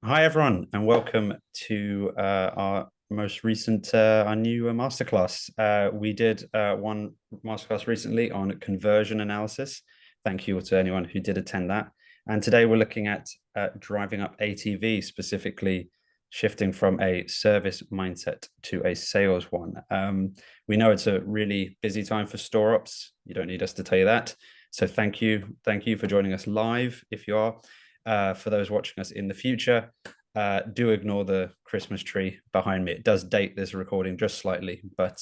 Hi everyone, and welcome to our most recent, our new masterclass. We did one masterclass recently on conversion analysis. Thank you to anyone who did attend that. And today we're looking at driving up ATV, specifically shifting from a service mindset to a sales one. We know it's a really busy time for store ops. You don't need us to tell you that. So thank you for joining us live. If you are. For those watching us in the future, do ignore the Christmas tree behind me. It does date this recording just slightly, but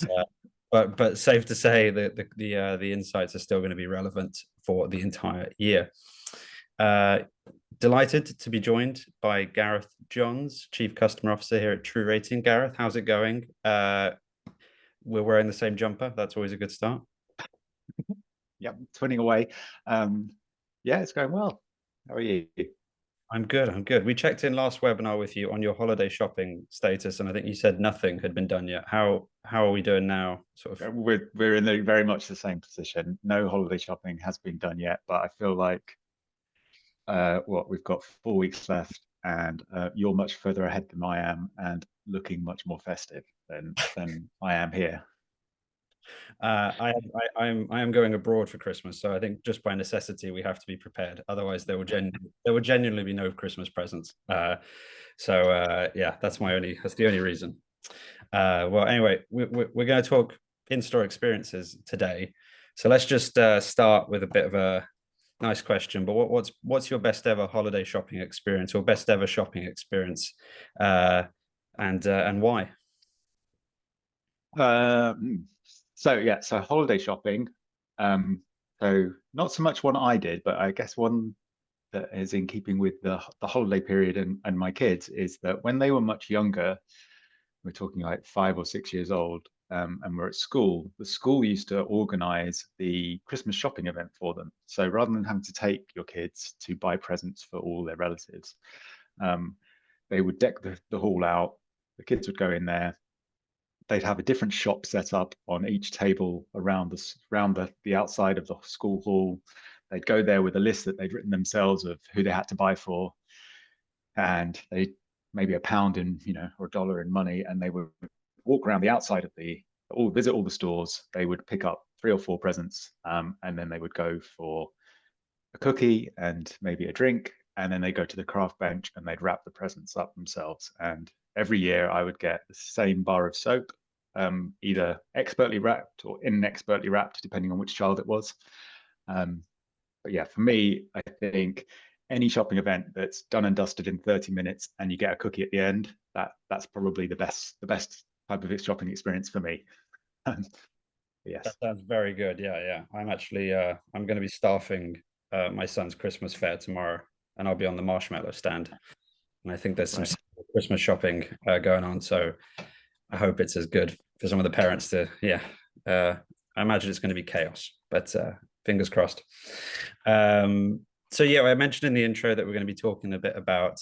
safe to say that the insights are still going to be relevant for the entire year. Delighted to be joined by Gareth Johns, Chief Customer Officer here at True Rating. Gareth, how's it going? We're wearing the same jumper. That's always a good start. Yep, twinning away. Yeah, it's going well. How are you? I'm good. I'm good. We checked in last webinar with you on your holiday shopping status, and I think you said nothing had been done yet. How are we doing now? Sort of. We're in very much the same position. No holiday shopping has been done yet, but I feel like we've got 4 weeks left, and you're much further ahead than I am, and looking much more festive than I am here. I am going abroad for Christmas, so I think just by necessity we have to be prepared. Otherwise, there will genuinely be no Christmas presents. Yeah, that's the only reason. Well, anyway, we're going to talk in-store experiences today. So let's just start with a bit of a nice question. But what's your best ever holiday shopping experience or best ever shopping experience, and why? So holiday shopping. So not so much one I did, but I guess one that is in keeping with the holiday period and my kids is that when they were much younger, we're talking like 5 or 6 years old, and we're at school, the school used to organize the Christmas shopping event for them. So rather than having to take your kids to buy presents for all their relatives, um, they would deck the hall out. The kids would go in there. They'd have a different shop set up on each table around the outside of the school hall. They'd go there with a list that they'd written themselves of who they had to buy for, and they maybe £1 in, or $1 in money, and they would walk around the outside of visit all the stores. They would pick up 3 or 4 presents, and then they would go for a cookie and maybe a drink, and then they go to the craft bench and they'd wrap the presents up themselves. And every year I would get the same bar of soap, either expertly wrapped or inexpertly wrapped, depending on which child it was. But yeah, for me, I think any shopping event that's done and dusted in 30 minutes and you get a cookie at the end, that's probably the best type of shopping experience for me. Yes. That sounds very good. Yeah. I'm going to be staffing my son's Christmas fair tomorrow, and I'll be on the marshmallow stand. And I think there's some Christmas shopping going on, so I hope it's as good for some of the parents to. Yeah, I imagine it's going to be chaos, but fingers crossed. So yeah, I mentioned in the intro that we're going to be talking a bit about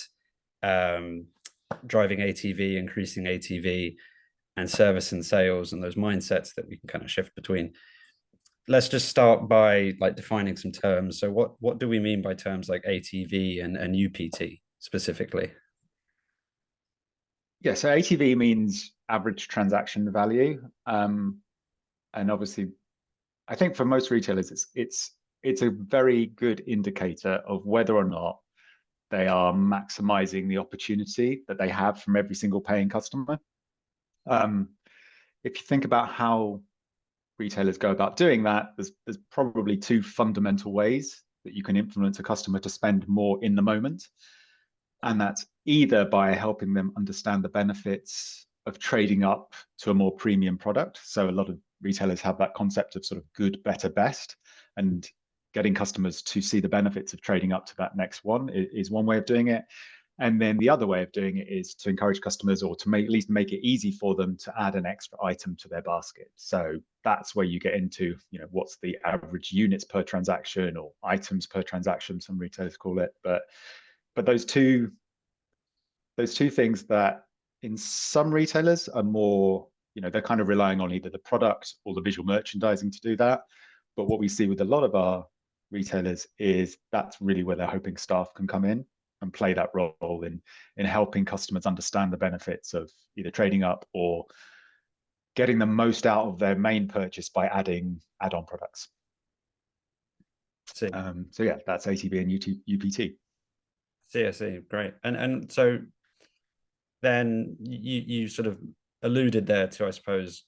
driving ATV, increasing ATV, and service and sales, and those mindsets that we can kind of shift between. Let's just start by defining some terms. So what do we mean by terms like ATV and UPT specifically? Yeah, so ATV means average transaction value. And obviously, I think for most retailers, it's a very good indicator of whether or not they are maximizing the opportunity that they have from every single paying customer. If you think about how retailers go about doing that, there's probably 2 fundamental ways that you can influence a customer to spend more in the moment. And that's either by helping them understand the benefits of trading up to a more premium product. So a lot of retailers have that concept of sort of good, better, best, and getting customers to see the benefits of trading up to that next one is one way of doing it. And then the other way of doing it is to encourage customers, or to at least make it easy for them to add an extra item to their basket. So that's where you get into, what's the average units per transaction, or items per transaction, some retailers call it. But those two things that in some retailers are more, they're kind of relying on either the product or the visual merchandising to do that. But what we see with a lot of our retailers is that's really where they're hoping staff can come in. and play that role in helping customers understand the benefits of either trading up or getting the most out of their main purchase by adding add-on products. See. So yeah, that's ATV and UPT. I see. Great. And so then you sort of alluded there to, I suppose,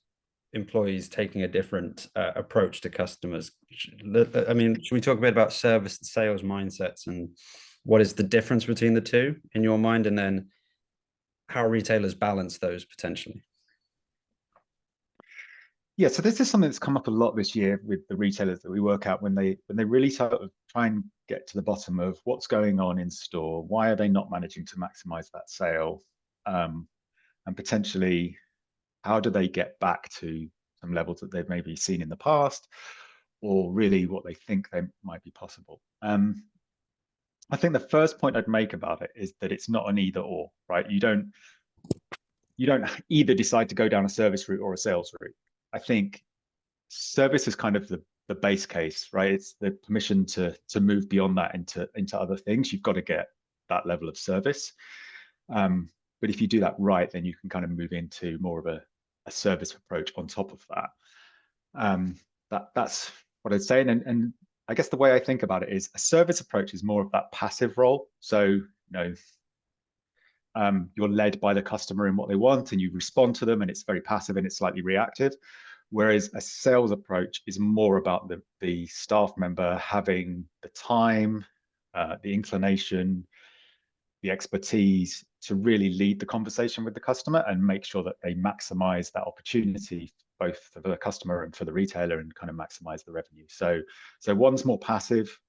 employees taking a different approach to customers. I mean, should we talk a bit about service and sales mindsets and what is the difference between the two in your mind, and then how retailers balance those potentially? Yeah, so this is something that's come up a lot this year with the retailers that we work out when they really sort of try and get to the bottom of what's going on in store, why are they not managing to maximize that sale, and potentially how do they get back to some levels that they've maybe seen in the past, or really what they think they might be possible. I think the first point I'd make about it is that it's not an either or, right? You don't either decide to go down a service route or a sales route. I think service is kind of the base case, right? It's the permission to move beyond that into other things. You've got to get that level of service. But if you do that right, then you can kind of move into more of a service approach on top of that. That's what I'd say. And I guess the way I think about it is a service approach is more of that passive role. So, you're led by the customer in what they want and you respond to them, and it's very passive and it's slightly reactive. Whereas a sales approach is more about the staff member having the time, the inclination, the expertise to really lead the conversation with the customer and make sure that they maximize that opportunity both for the customer and for the retailer, and kind of maximize the revenue. So one's more passive,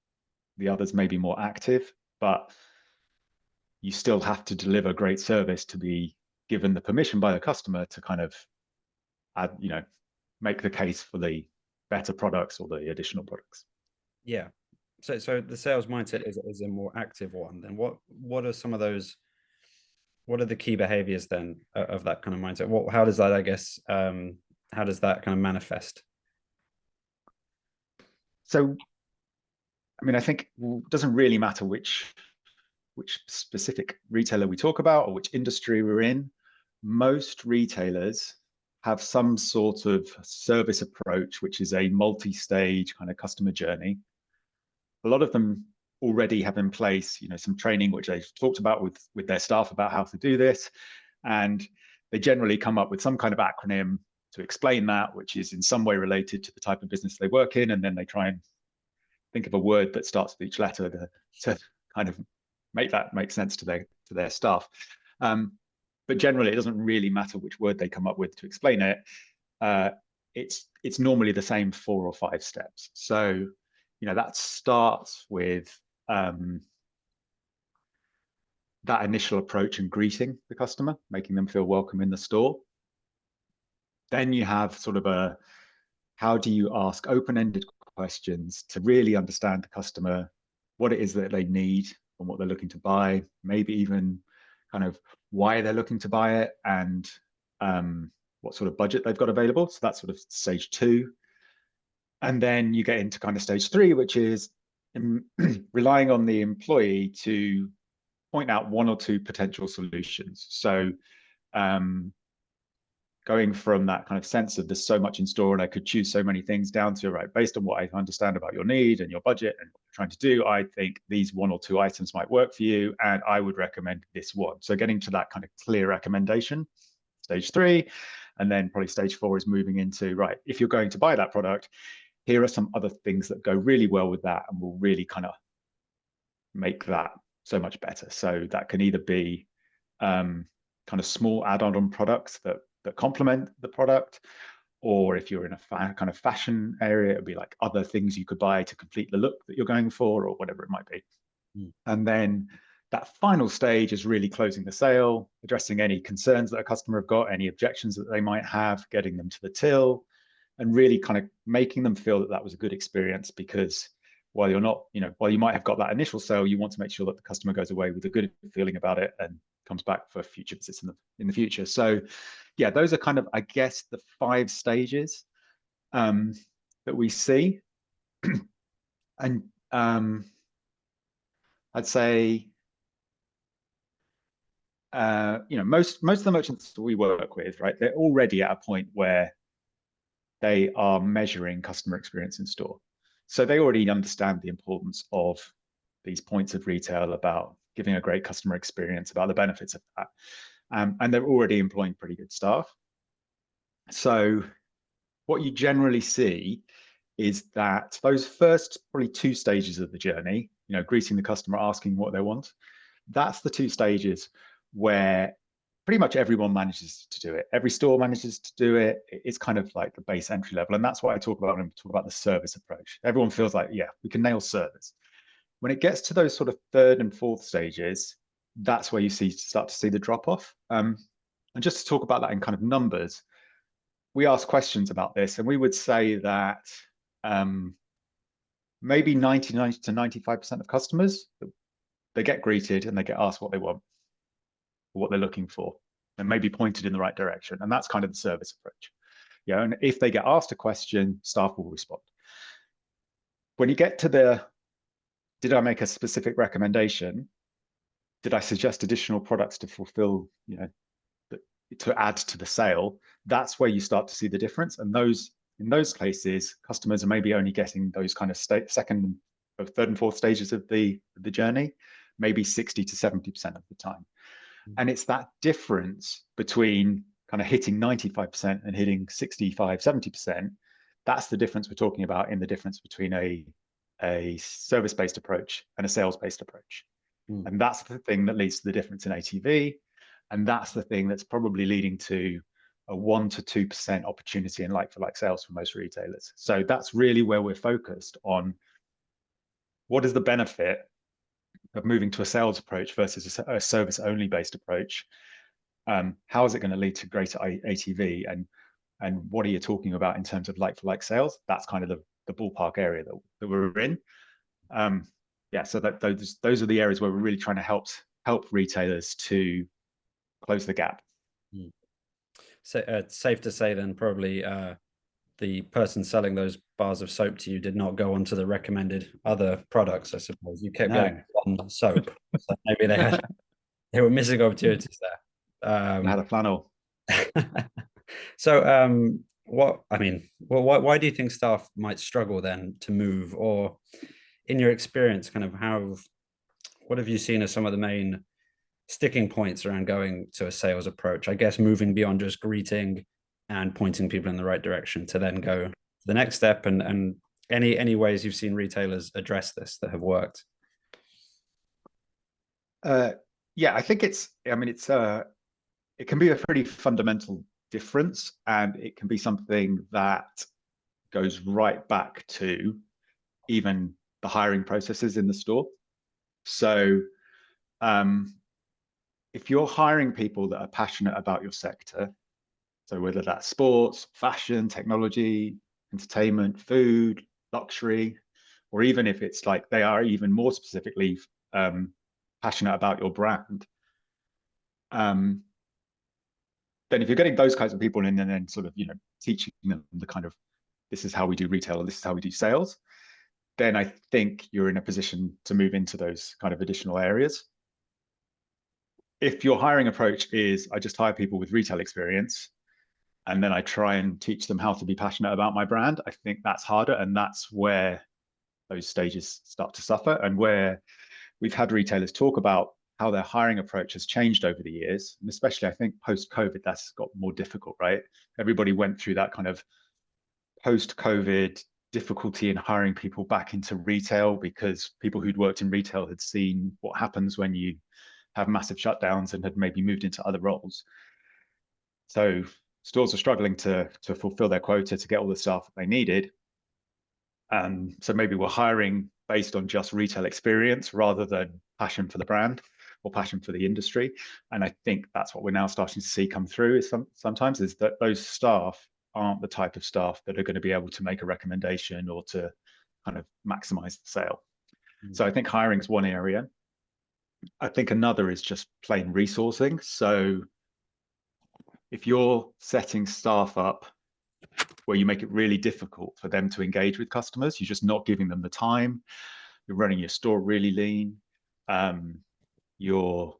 the other's maybe more active, but you still have to deliver great service to be given the permission by the customer to kind of add, make the case for the better products or the additional products. Yeah. So the sales mindset is a more active one. Then what are some of those? What are the key behaviors then of that kind of mindset? How does that, I guess, how does that kind of manifest? So, I mean, I think it doesn't really matter which specific retailer we talk about or which industry we're in. Most retailers have some sort of service approach, which is a multi-stage kind of customer journey. A lot of them already have in place, some training which they've talked about with their staff about how to do this, and they generally come up with some kind of acronym to explain that, which is in some way related to the type of business they work in, and then they try and think of a word that starts with each letter to kind of make that make sense to their staff. But generally, it doesn't really matter which word they come up with to explain it. It's normally the same 4 or 5 steps. So, that starts with that initial approach and greeting the customer, making them feel welcome in the store. Then you have sort of how do you ask open-ended questions to really understand the customer, what it is that they need and what they're looking to buy, maybe even kind of why they're looking to buy it, and what sort of budget they've got available. So that's sort of stage 2. And then you get into kind of stage 3, which is relying on the employee to point out 1 or 2 potential solutions. So going from that kind of sense of there's so much in store and I could choose so many things, down to, right, based on what I understand about your need and your budget and what you're trying to do, I think these 1 or 2 items might work for you, and I would recommend this one. So getting to that kind of clear recommendation, stage 3. And then probably stage 4 is moving into, right, if you're going to buy that product, here are some other things that go really well with that and will really kind of make that so much better. So that can either be kind of small add-on products that complement the product, or if you're in a kind of fashion area, it would be like other things you could buy to complete the look that you're going for, or whatever it might be. And then that final stage is really closing the sale, addressing any concerns that a customer have got, any objections that they might have, getting them to the till, and really kind of making them feel that that was a good experience. Because while you're not, while you might have got that initial sale, you want to make sure that the customer goes away with a good feeling about it and comes back for future visits in the future. So yeah, those are kind of, I guess, the 5 stages that we see. And I'd say most of the merchants that we work with, right, they're already at a point where they are measuring customer experience in store. So they already understand the importance of these points of retail, about giving a great customer experience, about the benefits of that. And they're already employing pretty good staff. So what you generally see is that those first probably 2 stages of the journey, greeting the customer, asking what they want, that's the 2 stages where pretty much everyone manages to do it. Every store manages to do it. It's kind of like the base entry level. And that's what I talk about when I talk about the service approach. Everyone feels like, yeah, we can nail service. When it gets to those sort of third and fourth stages, that's where you start to see the drop off. And just to talk about that in kind of numbers, we ask questions about this, and we would say that maybe 99 to 95% of customers, they get greeted and they get asked what they want, or what they're looking for, and maybe pointed in the right direction. And that's kind of the service approach. And if they get asked a question, staff will respond. When you get to the, did I make a specific recommendation? Did I suggest additional products to fulfill, to add to the sale? That's where you start to see the difference. And in those cases, customers are maybe only getting those kind of second or third and fourth stages of the journey, maybe 60 to 70% of the time. And it's that difference between kind of hitting 95% and hitting 65, 70%. That's the difference we're talking about in the difference between a service-based approach and a sales-based approach. And that's the thing that leads to the difference in ATV. And that's the thing that's probably leading to a 1 to 2% opportunity in like-for-like sales for most retailers. So that's really where we're focused on. What is the benefit of moving to a sales approach versus a service-only based approach? How is it going to lead to greater ATV? And what are you talking about in terms of like-for-like sales? That's kind of the ballpark area that we're in. So those are the areas where we're really trying to help retailers to close the gap. So it's safe to say then probably the person selling those bars of soap to you did not go on to the recommended other products, I suppose. You kept going on soap. So maybe they were missing opportunities there. I had a flannel. So why do you think staff might struggle then to move? Or in your experience, kind of what have you seen as some of the main sticking points around going to a sales approach? I guess moving beyond just greeting and pointing people in the right direction to then go to the next step, and any ways you've seen retailers address this that have worked? I think it can be a pretty fundamental difference, and it can be something that goes right back to even the hiring processes in the store. So if you're hiring people that are passionate about your sector, so whether that's sports, fashion, technology, entertainment, food, luxury, or even if it's like they are even more specifically passionate about your brand, then if you're getting those kinds of people in and then sort of teaching them the kind of, this is how we do retail or this is how we do sales, then I think you're in a position to move into those kind of additional areas. If your hiring approach is, I just hire people with retail experience and then I try and teach them how to be passionate about my brand, I think that's harder, and that's where those stages start to suffer, and where we've had retailers talk about how their hiring approach has changed over the years. And especially, I think, post-COVID, that's got more difficult, right? Everybody went through that kind of post-COVID difficulty in hiring people back into retail, because people who'd worked in retail had seen what happens when you have massive shutdowns and had maybe moved into other roles. So stores are struggling to fulfill their quota to get all the staff that they needed. So maybe we're hiring based on just retail experience rather than passion for the brand or passion for the industry. And I think that's what we're now starting to see come through sometimes is that those staff aren't the type of staff that are going to be able to make a recommendation or to kind of maximize the sale. So I think hiring is one area. I think another is just plain resourcing. So if you're setting staff up where you make it really difficult for them to engage with customers, you're just not giving them the time, you're running your store really lean, you're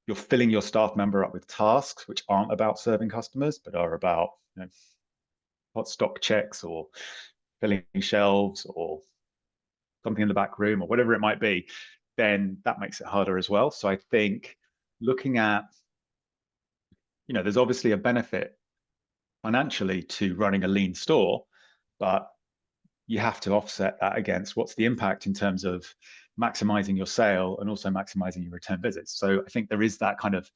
you're filling your staff member up with tasks which aren't about serving customers, but are about, hot stock checks or filling shelves or something in the back room or whatever it might be, then that makes it harder as well. So I think looking at, there's obviously a benefit financially to running a lean store, but you have to offset that against what's the impact in terms of maximizing your sale and also maximizing your return visits. So I think there is that kind of,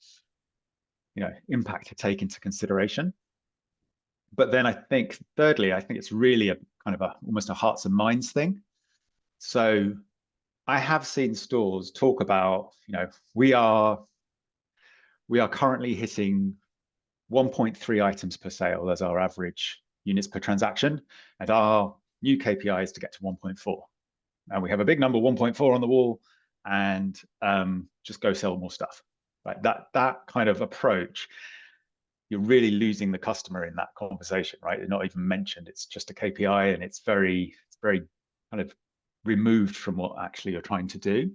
impact to take into consideration. But then I think, thirdly, I think it's really a kind of almost a hearts and minds thing. So I have seen stores talk about, we are currently hitting 1.3 items per sale as our average units per transaction, and our new KPI is to get to 1.4. And we have a big number, 1.4 on the wall, and just go sell more stuff. Right? That kind of approach, you're really losing the customer in that conversation, right? They're not even mentioned. It's just a KPI, and it's very kind of removed from what actually you're trying to do.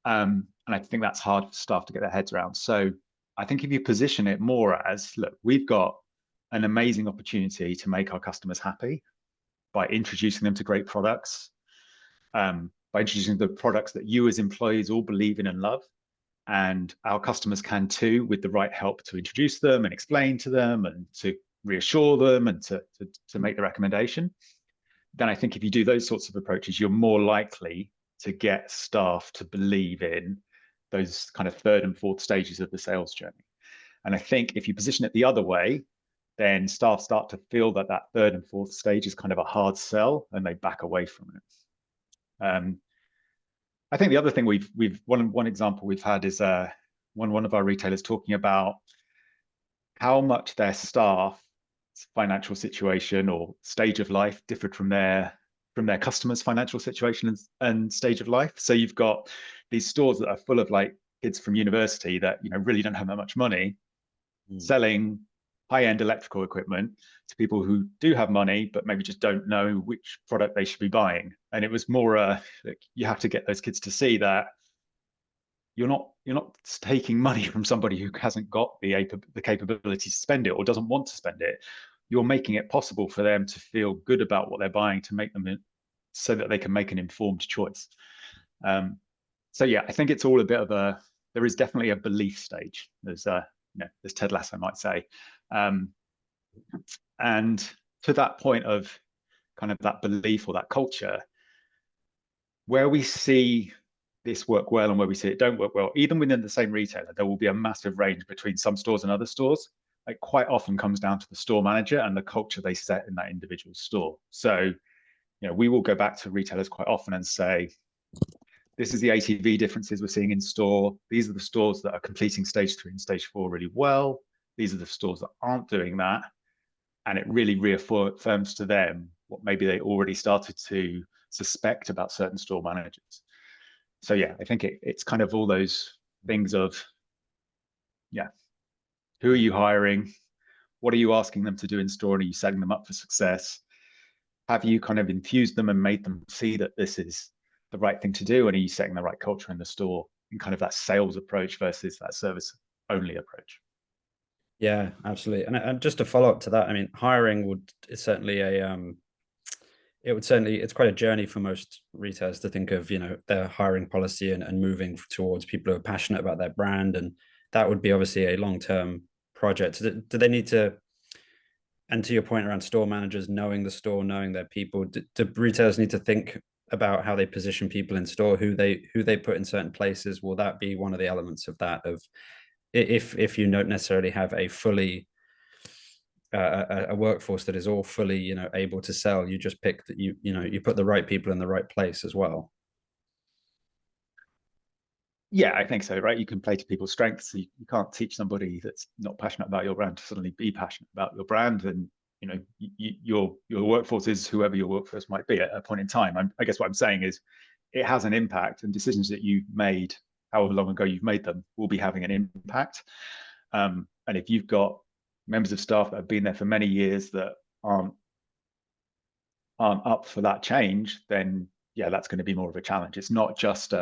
And I think that's hard for staff to get their heads around. So I think if you position it more as, look, we've got an amazing opportunity to make our customers happy by introducing them to great products, by introducing the products that you as employees all believe in and love, and our customers can too, with the right help to introduce them and explain to them and to reassure them and to make the recommendation. Then I think if you do those sorts of approaches, you're more likely to get staff to believe in those kind of third and fourth stages of the sales journey. And I think if you position it the other way, then staff start to feel that third and fourth stage is kind of a hard sell, and they back away from it. I think the other thing we've one example we've had is one of our retailers talking about how much their staff's financial situation or stage of life differed from their customers' financial situation and stage of life. So you've got these stores that are full of like kids from university that really don't have that much money, selling high-end electrical equipment to people who do have money but maybe just don't know which product they should be buying. And it was more you have to get those kids to see that you're not taking money from somebody who hasn't got the capability to spend it or doesn't want to spend it. You're making it possible for them to feel good about what they're buying, to make them so that they can make an informed choice. So yeah, I think it's all a bit of there is definitely a belief stage. There's Ted Lasso might say. And to that point of kind of that belief or that culture, where we see this work well and where we see it don't work well, even within the same retailer, there will be a massive range between some stores and other stores. It quite often comes down to the store manager and the culture they set in that individual store. So, we will go back to retailers quite often and say, this is the ATV differences we're seeing in store. These are the stores that are completing stage 3 and stage 4 really well. These are the stores that aren't doing that. And it really reaffirms to them what maybe they already started to suspect about certain store managers. So yeah, I think it's kind of all those things of, who are you hiring? What are you asking them to do in store? And are you setting them up for success? Have you kind of infused them and made them see that this is the right thing to do? And are you setting the right culture in the store in kind of that sales approach versus that service only approach? Yeah, absolutely. And just to follow up to that, I mean, hiring it's quite a journey for most retailers to think of, their hiring policy and moving towards people who are passionate about their brand. And that would be obviously a long-term project. Do they need to, and to your point around store managers knowing the store, knowing their people, do retailers need to think about how they position people in store, who they put in certain places? Will that be one of the elements of that, of if you don't necessarily have a fully a workforce that is all fully able to sell, you just pick that you put the right people in the right place as well? Yeah, I think so, right? You can play to people's strengths. You can't teach somebody that's not passionate about your brand to suddenly be passionate about your brand. And your workforce is whoever your workforce might be at a point in time. I guess what I'm saying is it has an impact, and decisions that you made however long ago you've made them will be having an impact. And if you've got members of staff that have been there for many years that aren't up for that change, then yeah, that's going to be more of a challenge. It's not just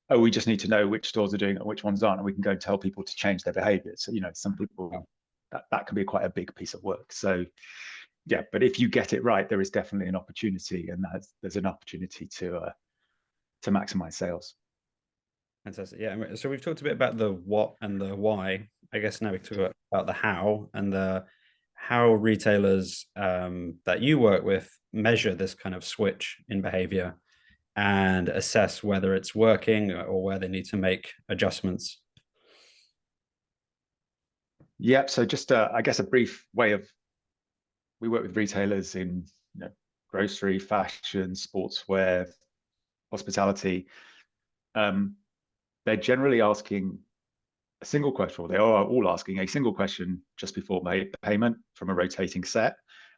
oh, we just need to know which stores are doing it and which ones aren't, and we can go and tell people to change their behavior. So, some people, that can be quite a big piece of work. So yeah, but if you get it right, there is definitely an opportunity, and there's an opportunity to maximize sales. Fantastic. Yeah. So we've talked a bit about the what and the why. I guess now we talk about the how and the how retailers that you work with measure this kind of switch in behavior and assess whether it's working or where they need to make adjustments. Yep. So just I guess a brief way of, we work with retailers in grocery, fashion, sportswear, hospitality. They're generally asking a single question, or they are all asking a single question just before payment from a rotating set.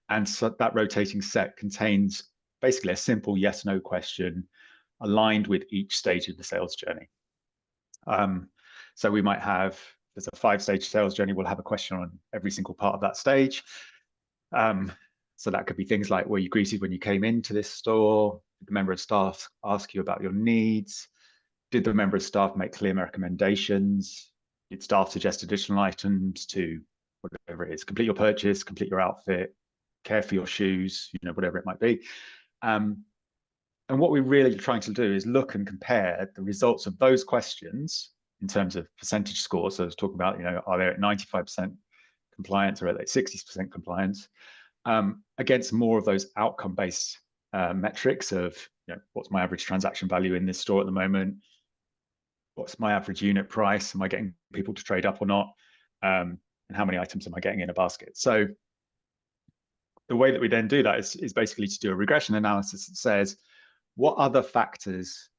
And so that rotating set contains basically a simple yes/no question aligned with each stage of the sales journey. So we might have, there's a 5-stage sales journey, we'll have a question on every single part of that stage. So that could be things like, were you greeted when you came into this store? Did the member of staff ask you about your needs? Did the member of staff make clear recommendations? Did staff suggest additional items to whatever it is, complete your purchase, complete your outfit, care for your shoes, whatever it might be. And what we're really trying to do is look and compare the results of those questions in terms of percentage scores. So I was talking about, are they at 95% compliance or are they at 60% compliance, against more of those outcome-based metrics of, what's my average transaction value in this store at the moment? What's my average unit price? Am I getting people to trade up or not? And how many items am I getting in a basket? So the way that we then do that is basically to do a regression analysis that says, what are the factors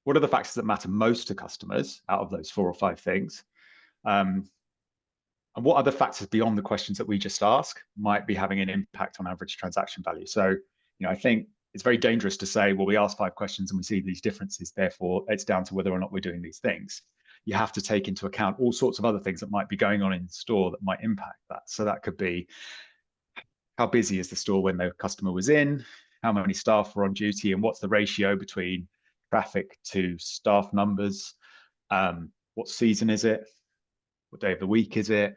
that matter most to customers out of those 4 or 5 things? And what other factors beyond the questions that we just asked might be having an impact on average transaction value? So, I think it's very dangerous to say, well, we asked 5 questions and we see these differences, therefore it's down to whether or not we're doing these things. You have to take into account all sorts of other things that might be going on in the store that might impact that. So that could be, how busy is the store when the customer was in? How many staff were on duty? And what's the ratio between traffic to staff numbers? What season is it? What day of the week is it?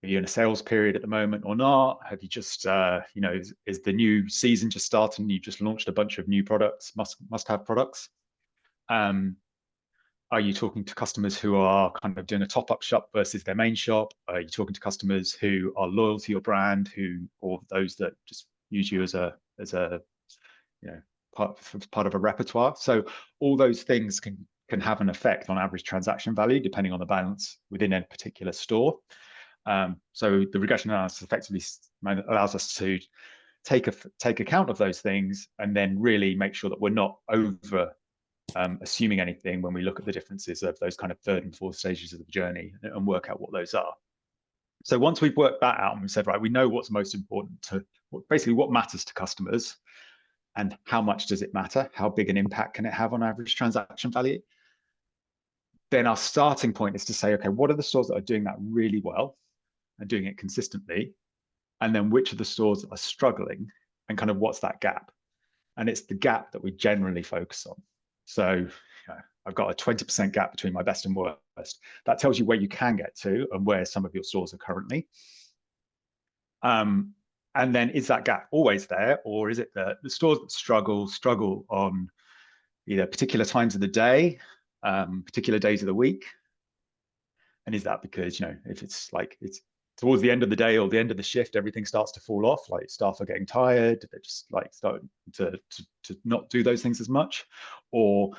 Are you in a sales period at the moment or not? Have you just, is the new season just starting and you just launched a bunch of new products, must-have products? Are you talking to customers who are kind of doing a top-up shop versus their main shop? Are you talking to customers who are loyal to your brand, or those that just use you as a part of a repertoire? So all those things can have an effect on average transaction value depending on the balance within a particular store. So the regression analysis effectively allows us to take account of those things and then really make sure that we're not over assuming anything when we look at the differences of those kind of 3rd and 4th stages of the journey and work out what those are. So once we've worked that out and we said, right, we know what's most important to, basically what matters to customers and how much does it matter? How big an impact can it have on average transaction value? Then our starting point is to say, okay, what are the stores that are doing that really well and doing it consistently? And then which of the stores are struggling and kind of what's that gap? And it's the gap that we generally focus on. So I've got a 20% gap between my best and worst. That tells you where you can get to and where some of your stores are currently. And then is that gap always there, or is it that the stores that struggle on either particular times of the day, particular days of the week? And is that because, if it's towards the end of the day or the end of the shift, everything starts to fall off, like staff are getting tired, they're just starting to not do those things as much, or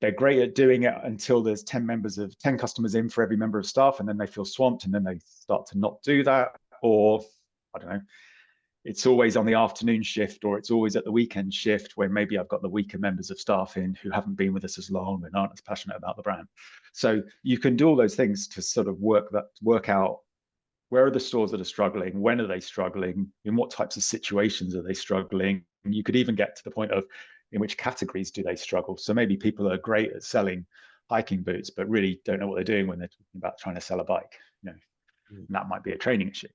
they're great at doing it until there's 10 customers in for every member of staff, and then they feel swamped and then they start to not do that, or I don't know, it's always on the afternoon shift, or it's always at the weekend shift where maybe I've got the weaker members of staff in who haven't been with us as long and aren't as passionate about the brand. So you can do all those things to sort of work out where are the stores that are struggling, when are they struggling, in what types of situations are they struggling. And you could even get to the point of in which categories do they struggle. So maybe people are great at selling hiking boots, but really don't know what they're doing when they're talking about trying to sell a bike. And that might be a training issue.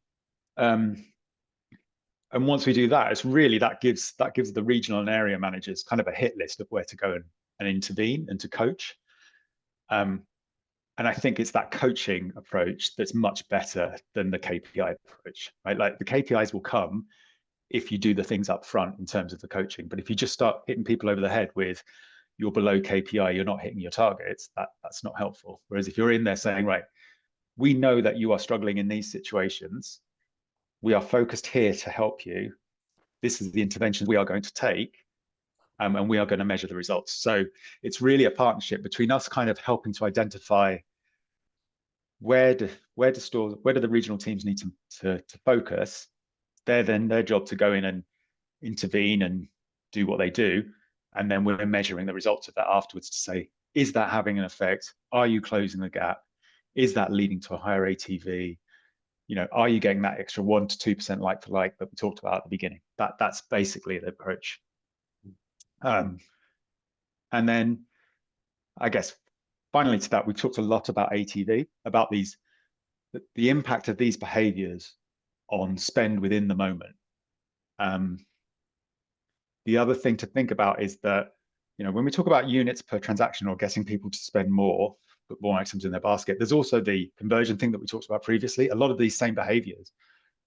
And once we do that, it's really that gives the regional and area managers kind of a hit list of where to go and intervene and to coach. And I think it's that coaching approach that's much better than the KPI approach, right? Like the KPIs will come if you do the things up front in terms of the coaching. But if you just start hitting people over the head with you're below KPI, you're not hitting your targets, that's not helpful. Whereas if you're in there saying, right, we know that you are struggling in these situations, we are focused here to help you. This is the intervention we are going to take, and we are going to measure the results. So it's really a partnership between us kind of helping to identify where do the regional teams need to focus. They're then their job to go in and intervene and do what they do. And then we're measuring the results of that afterwards to say, is that having an effect? Are you closing the gap? Is that leading to a higher ATV? You know, are you getting that extra 1 to 2% like for like that we talked about at the beginning? That's basically the approach. And then I guess finally to that, we've talked a lot about ATV, about the impact of these behaviors on spend within the moment. The other thing to think about is that, you know, when we talk about units per transaction or getting people to spend more, put more items in their basket, there's also the conversion thing that we talked about previously. A lot of these same behaviors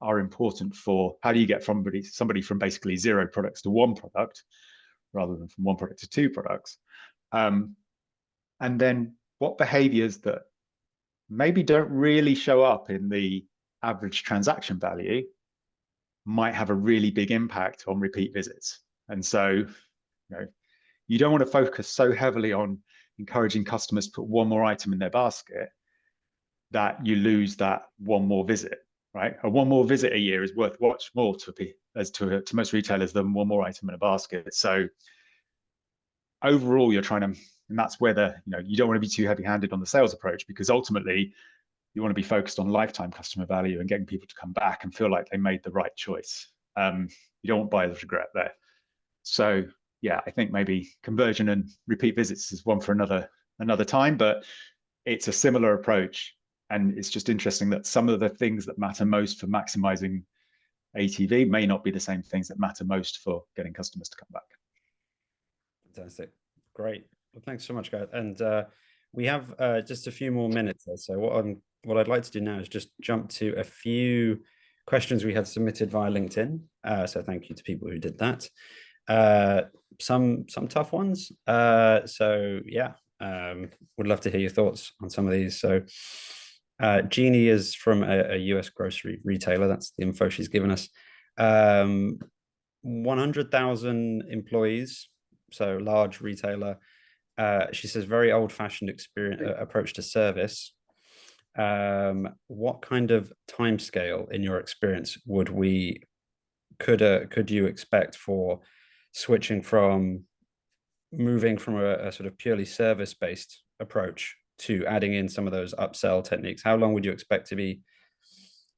are important for how do you get somebody from basically 0 products to 1 product rather than from 1 product to 2 products. And then what behaviors that maybe don't really show up in the average transaction value might have a really big impact on repeat visits. And so, you know, you don't want to focus so heavily on encouraging customers to put 1 more item in their basket that you lose that 1 more visit, right? A 1 more visit a year is worth much more to most retailers than 1 more item in a basket. So overall, you're trying to, and that's where you don't want to be too heavy-handed on the sales approach, because ultimately you want to be focused on lifetime customer value and getting people to come back and feel like they made the right choice. You don't want buyer's regret there. So yeah, I think maybe conversion and repeat visits is one for another time, but it's a similar approach. And it's just interesting that some of the things that matter most for maximizing ATV may not be the same things that matter most for getting customers to come back. Fantastic. Great. Well, thanks so much, Gareth. And we have just a few more minutes there. So what I'd like to do now is just jump to a few questions we had submitted via LinkedIn. So thank you to people who did that. Some tough ones. So yeah, would love to hear your thoughts on some of these. So Jeannie is from a US grocery retailer. That's the info she's given us. 100,000 employees, so large retailer. She says very old-fashioned approach to service. What kind of timescale, in your experience, could you expect for moving from a sort of purely service-based approach to adding in some of those upsell techniques? How long would you expect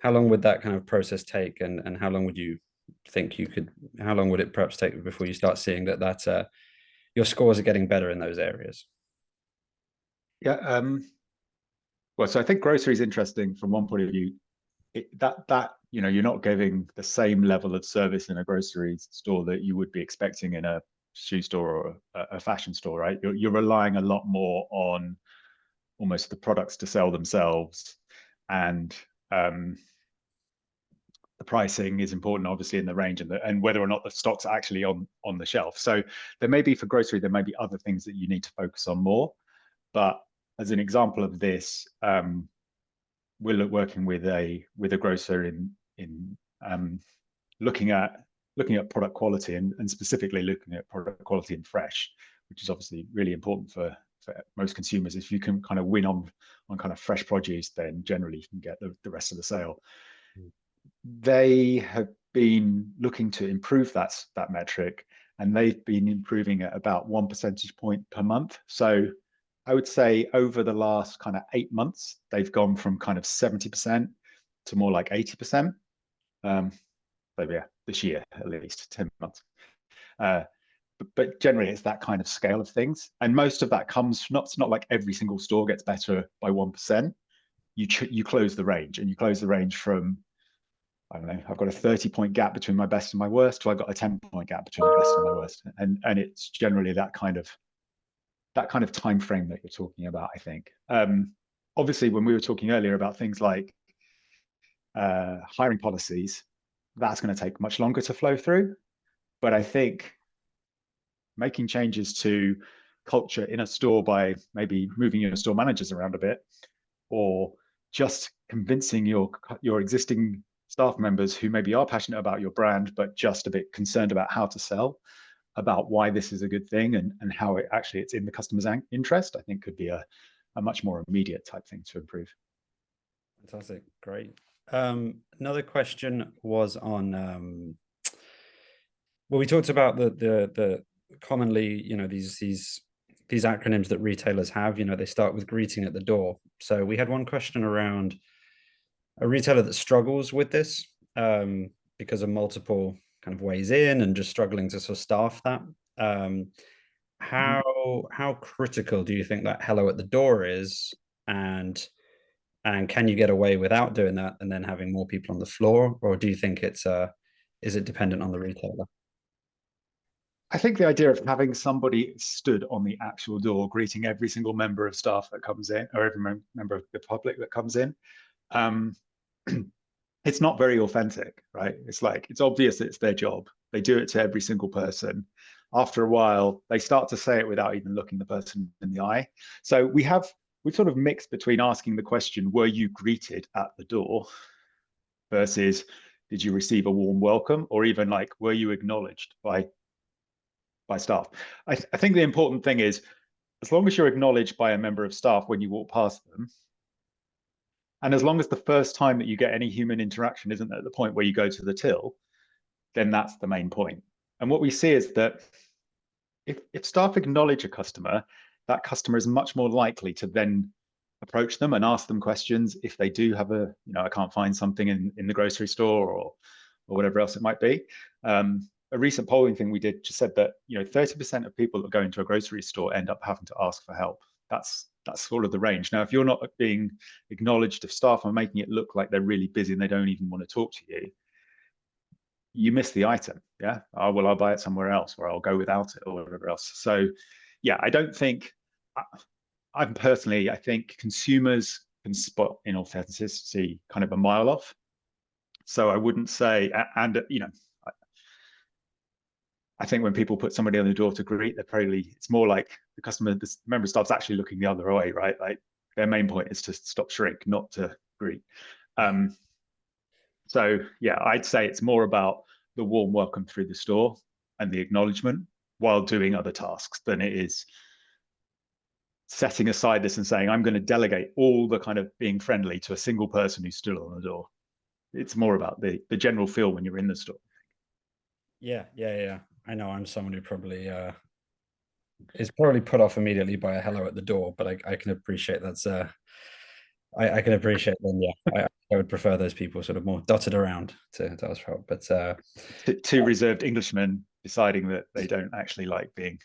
how long would that kind of process take, and how long would you think how long would it perhaps take before you start seeing that your scores are getting better in those areas? Yeah. Well, so I think grocery is interesting from one point of view. You're not giving the same level of service in a grocery store that you would be expecting in a shoe store or a fashion store, right? You're relying a lot more on almost the products to sell themselves, and the pricing is important, obviously, in the range and whether or not the stock's actually on the shelf. So there may be, for grocery, there may be other things that you need to focus on more. But as an example of this, we're working with a grocer in looking at product quality and specifically looking at product quality in fresh, which is obviously really important for most consumers. If you can kind of win on kind of fresh produce, then generally you can get the rest of the sale. They have been looking to improve that metric, and they've been improving at about 1 percentage point per month. So I would say over the last kind of 8 months, they've gone from kind of 70% to more like 80%. So yeah, this year at least 10 months. But generally, it's that kind of scale of things, and most of that comes it's not like every single store gets better by 1%. You close the range, and you close the range from, I don't know, I've got a 30-point gap between my best and my worst, to I've got a 10-point gap between my best and my worst. And it's generally that kind of that kind of time frame that you're talking about, I think. Obviously, when we were talking earlier about things like hiring policies, that's going to take much longer to flow through. But I think making changes to culture in a store by maybe moving your store managers around a bit, or just convincing your existing staff members who maybe are passionate about your brand but just a bit concerned about how to sell, about why this is a good thing and how it's in the customer's interest, I think could be a much more immediate type thing to improve. Fantastic, great. Another question was on well, we talked about the commonly, these acronyms that retailers have. They start with greeting at the door. So we had one question around a retailer that struggles with this because of multiple kind of ways in and just struggling to sort of staff that. How critical do you think that hello at the door is, and can you get away without doing that and then having more people on the floor, or do you think is it dependent on the retailer? I think the idea of having somebody stood on the actual door greeting every single member of staff that comes in, or every member of the public that comes in, it's not very authentic, right? It's like, it's obvious it's their job. They do it to every single person. After a while, they start to say it without even looking the person in the eye. So we sort of mixed between asking the question, were you greeted at the door, versus did you receive a warm welcome, or even like, were you acknowledged by staff? I think the important thing is, as long as you're acknowledged by a member of staff when you walk past them, and as long as the first time that you get any human interaction isn't at the point where you go to the till, then that's the main point. And what we see is that if staff acknowledge a customer, that customer is much more likely to then approach them and ask them questions if they do have I can't find something in the grocery store or whatever else it might be. A recent polling thing we did just said that 30% of people that go into a grocery store end up having to ask for help. That's sort of the range. Now, if you're not being acknowledged, if staff are making it look like they're really busy and they don't even want to talk to you, you miss the item. Yeah. Oh, well, I'll buy it somewhere else, or I'll go without it, or whatever else. So yeah, I don't think, I think consumers can spot inauthenticity kind of a mile off. So I wouldn't say, and I think when people put somebody on the door to greet, it's more like the member of staff's actually looking the other way, right? Like their main point is to stop shrink, not to greet. So yeah, I'd say it's more about the warm welcome through the store and the acknowledgement while doing other tasks than it is setting aside this and saying, I'm going to delegate all the kind of being friendly to a single person who's still on the door. It's more about the general feel when you're in the store. Yeah. I know I'm someone who probably is probably put off immediately by a hello at the door, but I can appreciate that's I can appreciate them. Yeah, I would prefer those people sort of more dotted around to ask for help. But two reserved Englishmen deciding that they don't actually like being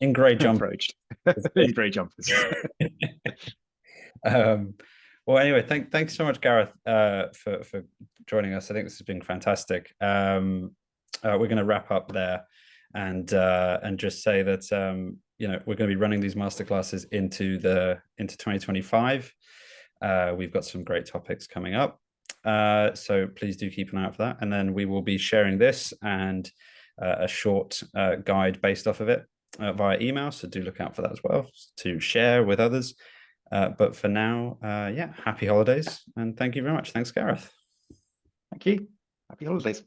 in grey jumpers. approached in grey jumpers. Well, anyway, thanks so much, Gareth, for joining us. I think this has been fantastic. We're going to wrap up there and just say that we're going to be running these masterclasses into 2025. We've got some great topics coming up, so please do keep an eye out for that. And then we will be sharing this and a short guide based off of it via email. So do look out for that as well to share with others. But for now, happy holidays and thank you very much. Thanks, Gareth. Thank you. Happy holidays.